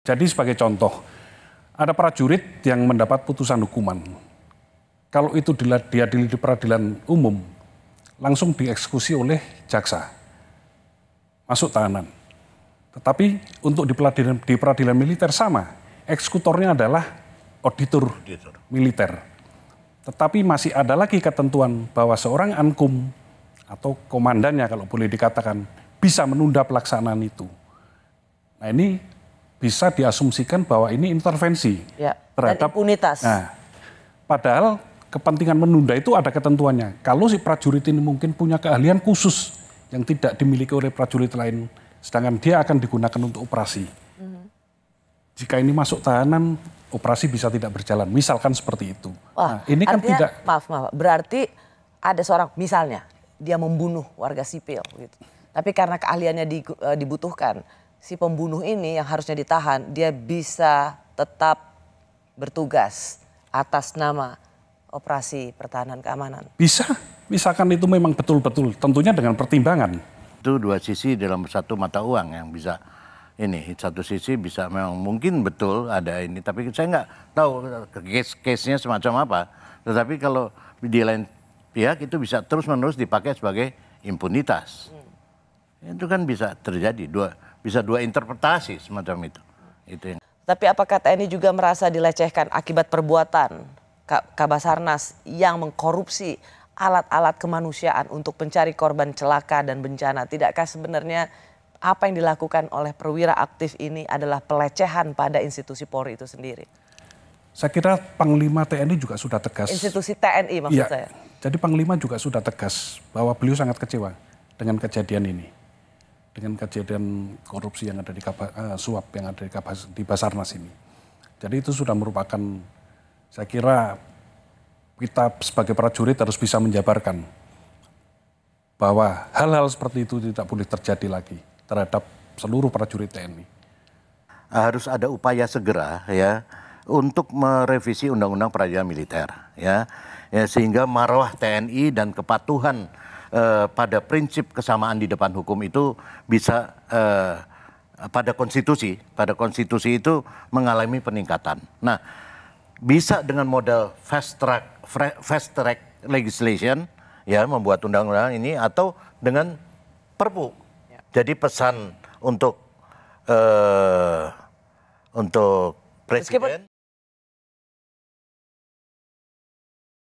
Jadi sebagai contoh, ada prajurit yang mendapat putusan hukuman. Kalau itu diadili di peradilan umum, langsung dieksekusi oleh jaksa, masuk tahanan. Tetapi untuk di peradilan militer sama, eksekutornya adalah auditor militer. Tetapi masih ada lagi ketentuan bahwa seorang ankum atau komandannya kalau boleh dikatakan bisa menunda pelaksanaan itu. Nah ini bisa diasumsikan bahwa ini intervensi terhadap impunitas. Nah, padahal kepentingan menunda itu ada ketentuannya. Kalau si prajurit ini mungkin punya keahlian khusus yang tidak dimiliki oleh prajurit lain, sedangkan dia akan digunakan untuk operasi. Jika ini masuk tahanan, operasi bisa tidak berjalan. Misalkan seperti itu. Wah, nah, ini kan artinya, tidak. Maaf, berarti ada seorang misalnya dia membunuh warga sipil, gitu. Tapi karena keahliannya dibutuhkan, si pembunuh ini yang harusnya ditahan, dia bisa tetap bertugas atas nama operasi pertahanan keamanan. Bisa, misalkan itu memang betul-betul, tentunya dengan pertimbangan. Itu dua sisi dalam satu mata uang yang bisa ini. Satu sisi bisa memang mungkin betul ada ini, tapi saya nggak tahu case-nya semacam apa. Tetapi kalau di lain pihak itu bisa terus-menerus dipakai sebagai impunitas. Itu kan bisa terjadi, bisa dua interpretasi semacam itu. Itu yang. Tapi apakah TNI juga merasa dilecehkan akibat perbuatan Kabasarnas yang mengkorupsi alat-alat kemanusiaan untuk mencari korban celaka dan bencana? Tidakkah sebenarnya apa yang dilakukan oleh perwira aktif ini adalah pelecehan pada institusi Polri itu sendiri? Saya kira Panglima TNI juga sudah tegas. Institusi TNI maksud saya. Jadi Panglima juga sudah tegas bahwa beliau sangat kecewa dengan kejadian ini. Dengan kejadian korupsi yang ada di suap yang ada di Basarnas ini. Jadi itu sudah merupakan, saya kira kita sebagai prajurit harus bisa menjabarkan bahwa hal-hal seperti itu tidak boleh terjadi lagi terhadap seluruh prajurit TNI. Harus ada upaya segera ya untuk merevisi Undang-Undang Peradilan Militer ya sehingga marwah TNI dan kepatuhan pada prinsip kesamaan di depan hukum itu bisa pada konstitusi itu mengalami peningkatan. Nah, bisa dengan model fast track legislation ya membuat undang-undang ini atau dengan perpu. Jadi pesan untuk presiden